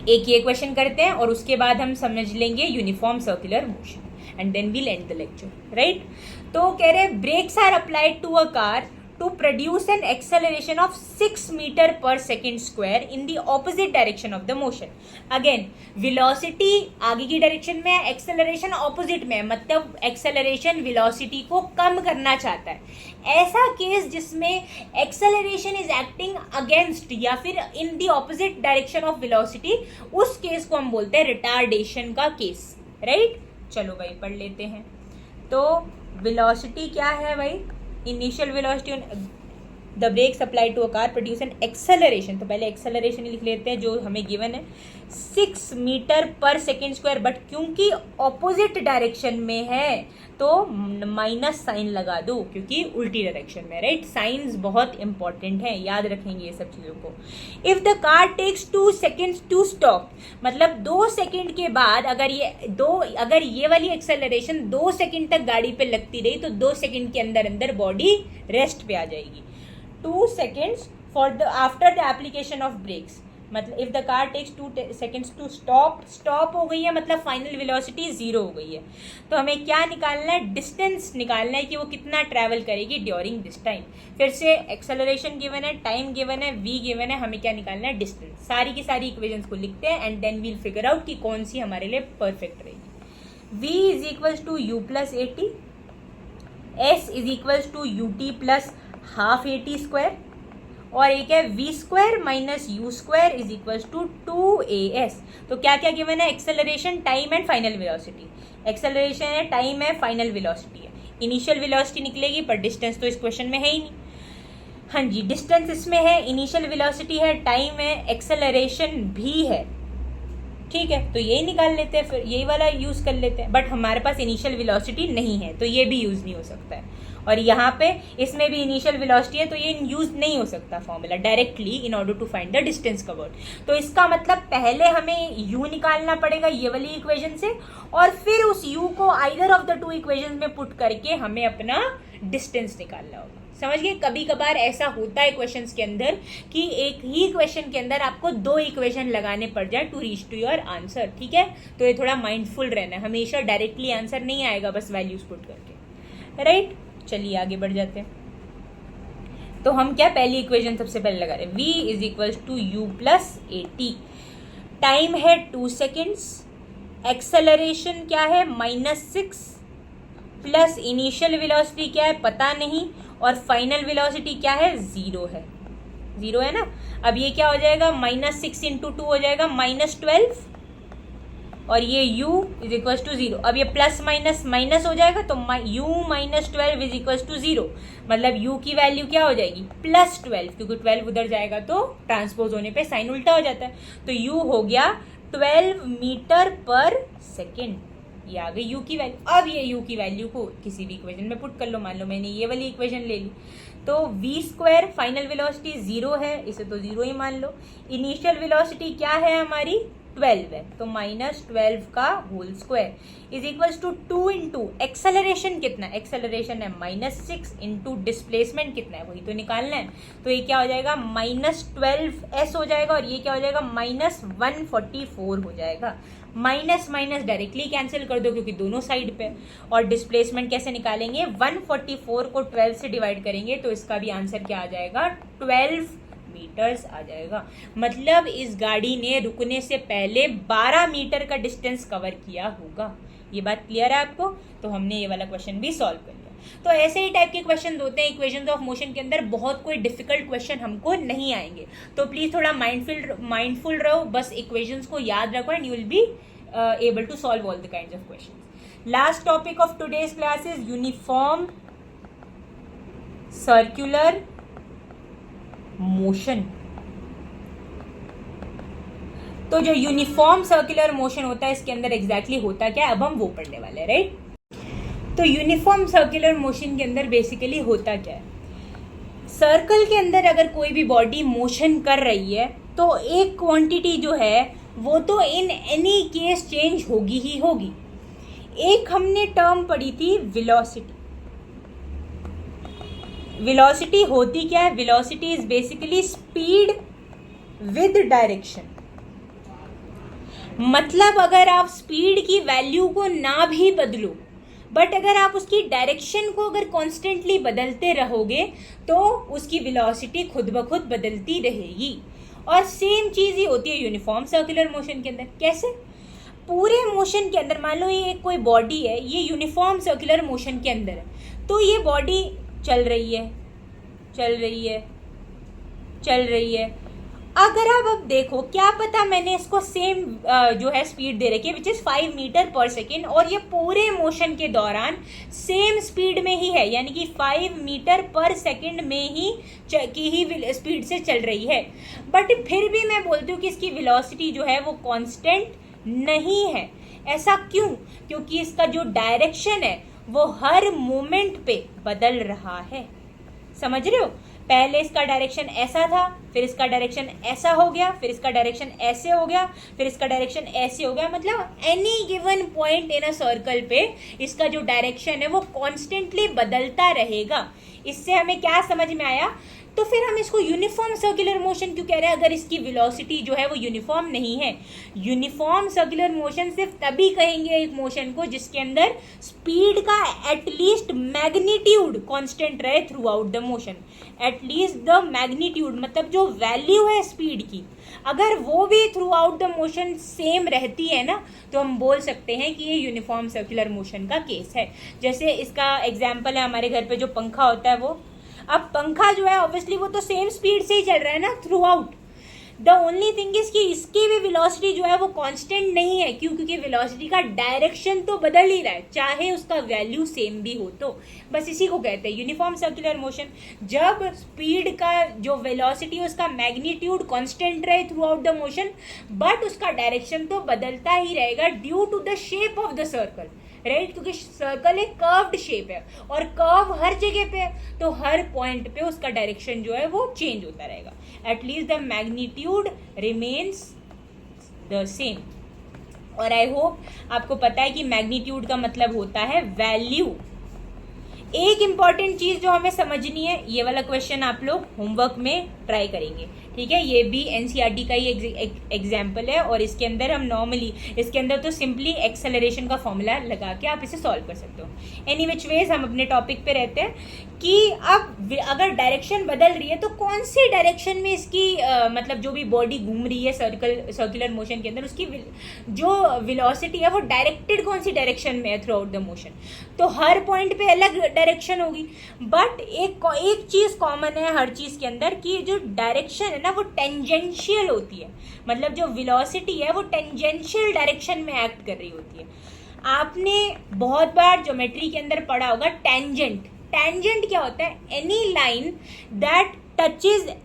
एक ये क्वेश्चन करते हैं और उसके बाद हम समझ लेंगे uniform circular motion and then we'll end the lecture, right. तो कह रहे brakes are applied to a car to produce an acceleration of 6 meter per second square in the opposite direction of the motion. Again, velocity आगे की डायरेक्शन में है, acceleration opposite में है, मतलब acceleration velocity को कम करना चाहता है। ऐसा केस जिसमें acceleration is acting against या फिर in the opposite direction of velocity, उस केस को हम बोलते हैं retardation का केस, राइट। चलो भाई पढ़ लेते हैं। तो velocity क्या है भाई, initial velocity the brake supply to a car produce an acceleration, तो पहले एक्सेलरेशन लिख लेते हैं जो हमें गिवन है 6 metre per second square, but क्योंकि ऑपोजिट डायरेक्शन में है तो माइनस साइन लगा दो क्योंकि उल्टी डायरेक्शन में, राइट। साइंस बहुत इंपॉर्टेंट है, याद रखेंगे ये सब चीज़ों को। If the car takes 2 seconds to stop, मतलब 2 सेकेंड के बाद अगर ये वाली एक्सेलरेशन 2 सेकेंड तक गाड़ी पे लगती रही तो 2 सेकेंड के अंदर अंदर बॉडी रेस्ट पे आ जाएगी। 2 seconds for the after the application of brakes, मतलब if the car takes 2 seconds to stop हो गई है मतलब फाइनल वेलोसिटी 0 हो गई है। तो हमें क्या निकालना है, डिस्टेंस निकालना है कि वो कितना ट्रैवल करेगी ड्यूरिंग दिस टाइम। फिर से एक्सेलरेशन गिवन है, टाइम गिवन है, वी गिवन है, हमें क्या निकालना है, डिस्टेंस। सारी की सारी इक्वेशंस को लिखते हैं and then we'll figure out कि कौन सी हमारे लिए परफेक्ट रहेगी। v is equals to u plus a t, s is equals to u t plus half a t square, और एक है v square minus u square is equals to 2as। तो क्या क्या गिवन है, acceleration, time and final velocity. Acceleration है, टाइम है, फाइनल वेलोसिटी है। इनिशियल वेलोसिटी निकलेगी पर डिस्टेंस तो इस क्वेश्चन में है ही नहीं। हाँ जी, डिस्टेंस इसमें है, इनिशियल वेलोसिटी है, टाइम है, एक्सेलरेशन भी है, ठीक है। तो यही निकाल लेते हैं, फिर यही वाला यूज कर लेते हैं। बट हमारे पास इनिशियल वेलोसिटी नहीं है तो ये भी यूज नहीं हो सकता है, और यहाँ पे इसमें भी इनिशियल वेलोसिटी है तो ये यूज नहीं हो सकता formula directly in order to find the distance covered. तो इसका मतलब पहले हमें u निकालना पड़ेगा ये वाली इक्वेशन से, और फिर उस u को आइदर ऑफ द 2 इक्वेशन में पुट करके हमें अपना डिस्टेंस निकालना होगा। समझ गए। कभी कभार ऐसा होता है क्वेश्चंस के अंदर कि एक ही क्वेश्चन के अंदर आपको 2 इक्वेशन लगाने पड़ जाए to reach to your answer, ठीक है। तो ये थोड़ा माइंडफुल रहना है, हमेशा डायरेक्टली आंसर नहीं आएगा बस वैल्यूज पुट करके, राइट। चलिए आगे बढ़ जाते हैं। तो हम क्या पहली इक्वेशन सबसे पहले लगा रहे हैं, v is equal to u plus a t, time है 2 सेकेंड्स, एक्सेलरेशन क्या है -6, प्लस इनिशियल वेलोसिटी क्या है पता नहीं, और फाइनल वेलोसिटी क्या है 0 है, 0 है ना। अब ये क्या हो जाएगा, -6 इंटू 2 हो जाएगा -12, और ये u इज इक्वल टू 0। अब ये प्लस माइनस माइनस हो जाएगा तो u minus 12 is equal to 0, मतलब u की वैल्यू क्या हो जाएगी +12, क्योंकि 12 उधर जाएगा तो ट्रांसपोज होने पे साइन उल्टा हो जाता है। तो u हो गया 12 मीटर पर सेकेंड, ये आ गई u की वैल्यू। अब ये u की वैल्यू को किसी भी इक्वेशन में पुट कर लो, मान लो मैंने ये वाली इक्वेशन ले ली, तो v स्क्वायर फाइनल वेलोसिटी 0 है, इसे तो 0 ही मान लो। इनिशियल वेलोसिटी क्या है हमारी 12 है, तो -12 का whole square is equal to 2 into acceleration कितना है, एक्सेलरेशन है -6 इंटू डिस्प्लेसमेंट कितना है वही तो निकालना है। तो ये क्या हो जाएगा -12s हो जाएगा, और ये क्या हो जाएगा -144 हो जाएगा। माइनस माइनस डायरेक्टली कैंसिल कर दो क्योंकि दोनों साइड पे, और डिस्प्लेसमेंट कैसे निकालेंगे, 144 को 12 से डिवाइड करेंगे तो इसका भी आंसर क्या आ जाएगा 12 मीटर्स आ जाएगा। मतलब इस गाड़ी ने रुकने से पहले 12 मीटर का डिस्टेंस कवर किया होगा। ये बात क्लियर है आपको। तो हमने ये वाला क्वेश्चन भी सॉल्व कर लिया। तो ऐसे ही टाइप के क्वेश्चन होते हैं इक्वेशंस ऑफ मोशन के अंदर, बहुत कोई डिफिकल्ट क्वेश्चन हमको नहीं आएंगे। तो प्लीज थोड़ा माइंडफुल रहो, बस इक्वेशंस को याद रखो and you will be able to solve all the kinds of questions. Last topic of today's class is uniform circular motion. तो जो यूनिफॉर्म सर्कुलर मोशन होता है इसके अंदर एग्जैक्टली होता क्या है, अब हम वो पढ़ने वाले हैं, राइट। तो यूनिफॉर्म सर्कुलर मोशन के अंदर बेसिकली होता क्या है, सर्कल के अंदर अगर कोई भी बॉडी मोशन कर रही है तो एक क्वांटिटी जो है वो तो इन एनी केस चेंज होगी ही होगी। एक हमने टर्म पढ़ी थी वेलोसिटी। वेलोसिटी होती क्या है, velocity is basically speed with direction. मतलब अगर आप स्पीड की वैल्यू को ना भी बदलो, बट अगर आप उसकी डायरेक्शन को अगर कॉन्स्टेंटली बदलते रहोगे तो उसकी वेलोसिटी खुद ब खुद बदलती रहेगी। और सेम चीज ही होती है यूनिफॉर्म सर्कुलर मोशन के अंदर। कैसे, पूरे मोशन के अंदर मान लो ये एक कोई बॉडी है, ये यूनिफॉर्म सर्कुलर मोशन के अंदर है, तो ये बॉडी चल रही है, चल रही है, चल रही है। अगर आप अब देखो, क्या पता मैंने इसको सेम जो है स्पीड दे रखी है विच इज 5 मीटर पर सेकेंड, और ये पूरे मोशन के दौरान सेम स्पीड में ही है, यानी कि 5 मीटर पर सेकेंड में ही की ही स्पीड से चल रही है, बट फिर भी मैं बोलती हूँ कि इसकी वेलोसिटी जो है वो कांस्टेंट नहीं है। ऐसा क्यों? क्योंकि इसका जो डायरेक्शन है वो हर मोमेंट पे बदल रहा है। समझ रहे हो? पहले इसका डायरेक्शन ऐसा था, फिर इसका डायरेक्शन ऐसा हो गया, फिर इसका डायरेक्शन ऐसे हो गया, फिर इसका डायरेक्शन ऐसे हो गया। मतलब any given point in a circle पे इसका जो डायरेक्शन है वो कॉन्स्टेंटली बदलता रहेगा। इससे हमें क्या समझ में आया? तो फिर हम इसको यूनिफॉर्म सर्कुलर मोशन क्यों कह रहे हैं, अगर इसकी वेलोसिटी जो है वो यूनिफॉर्म नहीं है? यूनिफॉर्म सर्कुलर मोशन सिर्फ तभी कहेंगे एक मोशन को जिसके अंदर स्पीड का एटलीस्ट मैग्नीट्यूड कांस्टेंट रहे throughout the motion. At least the magnitude मतलब जो वैल्यू है स्पीड की, अगर वो भी through out the motion same रहती है ना, तो हम बोल सकते हैं कि ये यूनिफॉर्म सर्कुलर मोशन का केस है। जैसे इसका एग्जाम्पल है हमारे घर पे जो पंखा होता है वो, अब पंखा जो है ऑब्वियसली वो तो सेम स्पीड से ही चल रहा है ना through out. The only thing is कि इसकी भी वेलोसिटी जो है वो कांस्टेंट नहीं है। क्यों? क्योंकि वेलोसिटी का डायरेक्शन तो बदल ही रहा है, चाहे उसका वैल्यू सेम भी हो। तो बस इसी को कहते हैं यूनिफॉर्म सर्कुलर मोशन। जब स्पीड का जो वेलोसिटी है उसका मैग्नीट्यूड कांस्टेंट रहे throughout the motion, but उसका डायरेक्शन तो बदलता ही रहेगा due to the shape of the circle, right? क्योंकि सर्कल एक कर्व्ड शेप है और कर्व हर जगह पे है, तो हर पॉइंट पे उसका डायरेक्शन जो है वो चेंज होता रहेगा। At least the magnitude remains the same. और आई होप आपको पता है कि मैग्नीट्यूड का मतलब होता है वैल्यू। एक इंपॉर्टेंट चीज जो हमें समझनी है, ये वाला क्वेश्चन आप लोग होमवर्क में ट्राई करेंगे, ठीक है? ये भी एनसीईआरटी का ही एग्जाम्पल है और इसके अंदर हम नॉर्मली इसके अंदर तो सिंपली एक्सेलरेशन का फॉर्मूला लगा के आप इसे सॉल्व कर सकते हो। एनी विच वेज हम अपने टॉपिक पे रहते हैं कि अब अगर डायरेक्शन बदल रही है तो कौन सी डायरेक्शन में इसकी मतलब जो भी बॉडी घूम रही है सर्कुलर मोशन के अंदर, उसकी जो वेलोसिटी है वो डायरेक्टेड कौन सी डायरेक्शन में है थ्रू आउट द मोशन। तो हर पॉइंट पे अलग डायरेक्शन होगी, बट एक चीज कॉमन है हर चीज के अंदर कि जो डायरेक्शन है ना वो टेंजेंशियल होती है। मतलब जो वेलोसिटी है वो टेंजेंशियल डायरेक्शन में एक्ट कर रही होती है। आपने बहुत बार ज्योमेट्री के अंदर पढ़ा होगा टेंजेंट। टेंजेंट क्या होता है? Any line that touches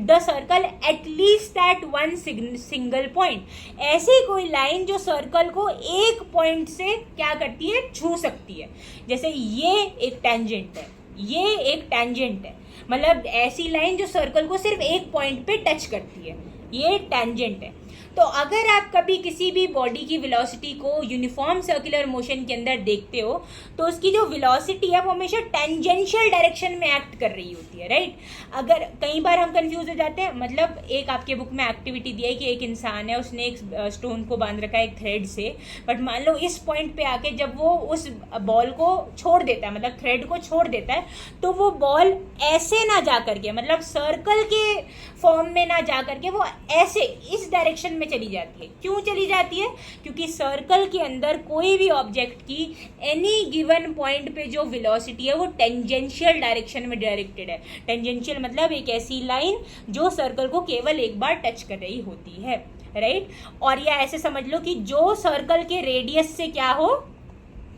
the circle at least at one single point. ऐसी कोई लाइन जो सर्कल को एक पॉइंट से क्या करती है, छू सकती है। जैसे ये एक टेंजेंट है, ये एक टेंजेंट है, मतलब ऐसी लाइन जो सर्कल को सिर्फ एक पॉइंट पे टच करती है, ये टेंजेंट है। तो अगर आप कभी किसी भी बॉडी की वेलोसिटी को यूनिफॉर्म सर्कुलर मोशन के अंदर देखते हो तो उसकी जो वेलोसिटी है वो हमेशा टेंजेंशियल डायरेक्शन में एक्ट कर रही होती है, राइट? अगर कई बार हम कंफ्यूज हो जाते हैं, मतलब एक आपके बुक में एक्टिविटी दी है कि एक इंसान है, उसने एक स्टोन को बांध रखा है एक थ्रेड से, बट मान लो इस पॉइंट पे आके जब वो उस बॉल को छोड़ देता है, मतलब थ्रेड को छोड़ देता है, तो वो बॉल ऐसे ना जा करके, मतलब सर्कल के फॉर्म में ना जा करके वो ऐसे इस डायरेक्शन में चली जाती है। क्यों चली जाती है? क्योंकि सर्कल के अंदर कोई भी ऑब्जेक्ट की एनी गिवन पॉइंट पे जो वेलोसिटी है वो टेंजेंशियल डायरेक्शन में डायरेक्टेड है। टेंजेंशियल मतलब एक ऐसी लाइन जो सर्कल को केवल एक बार टच कर रही होती है, राइट? और या ऐसे समझ लो कि जो सर्कल के रेडियस से क्या हो,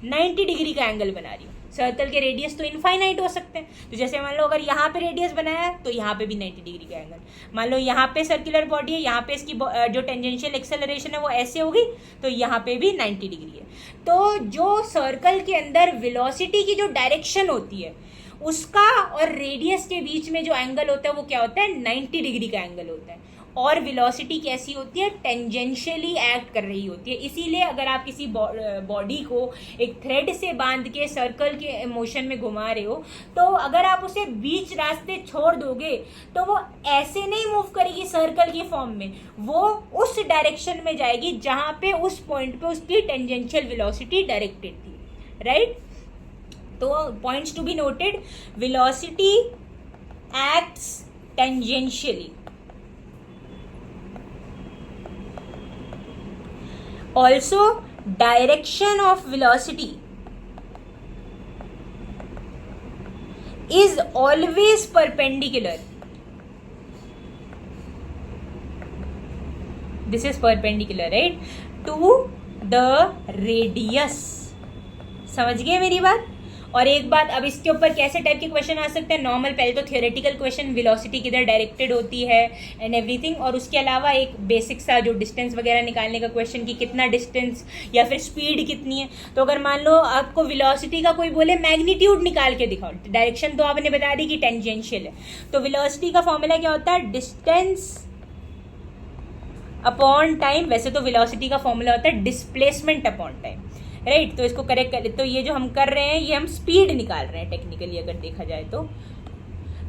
90 डिग्री का एंगल बना रही हो। सर्कल के रेडियस तो इनफाइनाइट हो सकते हैं, तो जैसे मान लो अगर यहाँ पे रेडियस बनाया है तो यहाँ पे भी 90 डिग्री का एंगल। मान लो यहाँ पे सर्कुलर बॉडी है, यहाँ पे इसकी जो टेंजेंशियल एक्सेलरेशन है वो ऐसे होगी, तो यहाँ पे भी 90 डिग्री है। तो जो सर्कल के अंदर वेलोसिटी की जो डायरेक्शन होती है उसका और रेडियस के बीच में जो एंगल होता है वो क्या होता है, 90 डिग्री का एंगल होता है। और वेलोसिटी कैसी होती है, टेंजेंशियली एक्ट कर रही होती है। इसीलिए अगर आप किसी बॉडी को एक थ्रेड से बांध के सर्कल के मोशन में घुमा रहे हो, तो अगर आप उसे बीच रास्ते छोड़ दोगे तो वो ऐसे नहीं मूव करेगी सर्कल की फॉर्म में, वो उस डायरेक्शन में जाएगी जहां पे उस पॉइंट पे उसकी टेंजेंशियल वेलोसिटी डायरेक्टेड थी, राइट? तो points to be noted, velocity acts tangentially. Also, direction of velocity is always perpendicular. This is perpendicular right to the radius. समझ गए मेरी बात। और एक बात, अब इसके ऊपर कैसे टाइप के क्वेश्चन आ सकते हैं, नॉर्मल पहले तो थियोरेटिकल क्वेश्चन, वेलोसिटी किधर डायरेक्टेड होती है एंड एवरीथिंग, और उसके अलावा एक बेसिक सा जो डिस्टेंस वगैरह निकालने का क्वेश्चन कि कितना डिस्टेंस या फिर स्पीड कितनी है। तो अगर मान लो आपको वेलोसिटी का कोई बोले मैग्नीट्यूड निकाल के दिखाओ, डायरेक्शन तो आपने बता दी कि टेंजेंशियल है, तो वेलोसिटी का फॉर्मूला क्या होता है, डिस्टेंस अपॉन टाइम। वैसे तो वेलोसिटी का फॉर्मूला होता है डिस्प्लेसमेंट अपॉन टाइम राइट। तो इसको करेक्ट कर, तो ये जो हम कर रहे हैं ये हम स्पीड निकाल रहे हैं टेक्निकली अगर देखा जाए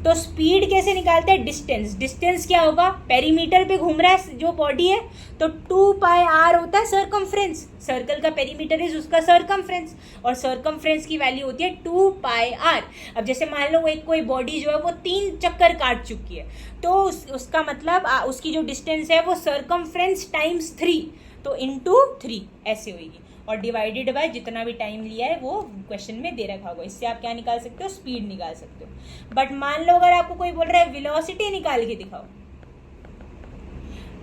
तो स्पीड कैसे निकालते हैं, डिस्टेंस। डिस्टेंस क्या होगा, पेरीमीटर पे घूम रहा है जो बॉडी है तो 2 पाई आर होता है सरकमफ्रेंस, सर्कल का पेरीमीटर इज उसका सरकमफ्रेंस, और सरकमफ्रेंस की वैल्यू होती है 2 पाई आर। अब जैसे मान लो एक कोई बॉडी जो है वो 3 चक्कर काट चुकी है, तो उसका मतलब उसकी जो डिस्टेंस है वो सरकमफ्रेंस टाइम्स 3, तो इंटू 3 ऐसे होगी, और डिवाइडेड बाय जितना भी टाइम लिया है वो क्वेश्चन में दे रखा होगा। इससे आप क्या निकाल सकते हो, स्पीड निकाल सकते हो। बट मान लो अगर आपको कोई बोल रहा है वेलोसिटी निकाल के दिखाओ,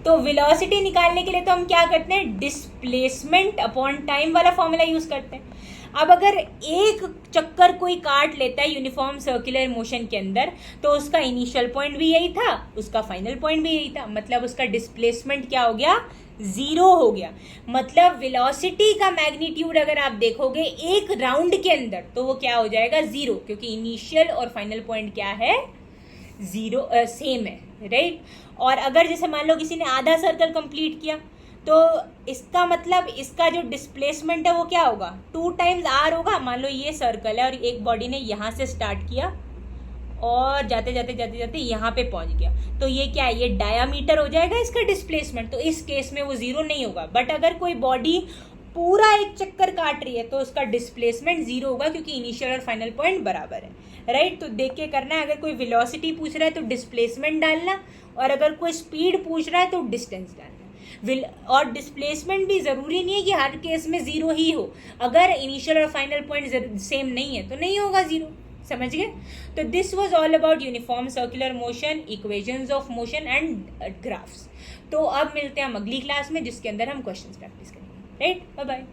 तो वेलोसिटी निकालने के लिए तो हम क्या करते हैं, डिस्प्लेसमेंट अपॉन टाइम वाला फॉर्मूला यूज करते हैं। अब अगर एक चक्कर कोई काट लेता है यूनिफॉर्म सर्कुलर मोशन के अंदर, तो उसका इनिशियल पॉइंट भी यही था, उसका फाइनल पॉइंट भी यही था, मतलब उसका डिस्प्लेसमेंट क्या हो गया, 0 हो गया। मतलब वेलोसिटी का मैग्नीट्यूड अगर आप देखोगे एक राउंड के अंदर तो वो क्या हो जाएगा, 0, क्योंकि इनिशियल और फाइनल पॉइंट क्या है, 0 सेम है राइट। और अगर जैसे मान लो किसी ने आधा सर्कल कंप्लीट किया, तो इसका मतलब इसका जो डिस्प्लेसमेंट है वो क्या होगा, 2 टाइम्स आर होगा। मान लो ये सर्कल है और एक बॉडी ने यहाँ से स्टार्ट किया और जाते जाते जाते जाते यहाँ पे पहुंच गया, तो ये क्या है, ये डायामीटर हो जाएगा इसका डिस्प्लेसमेंट। तो इस केस में वो 0 नहीं होगा। बट अगर कोई बॉडी पूरा एक चक्कर काट रही है तो उसका डिस्प्लेसमेंट 0 होगा, क्योंकि इनिशियल और फाइनल पॉइंट बराबर है राइट। तो देख के करना है, अगर कोई वेलोसिटी पूछ रहा है तो डिस्प्लेसमेंट डालना, और अगर कोई स्पीड पूछ रहा है तो डिस्टेंस डालना। और डिस्प्लेसमेंट भी जरूरी नहीं है कि हर केस में 0 ही हो, अगर इनिशियल और फाइनल पॉइंट सेम नहीं है तो नहीं होगा 0। समझ गए। तो this was all about uniform circular motion, equations of motion and graphs. तो अब मिलते हैं हम अगली क्लास में जिसके अंदर हम क्वेश्चंस प्रैक्टिस करेंगे राइट। Bye bye.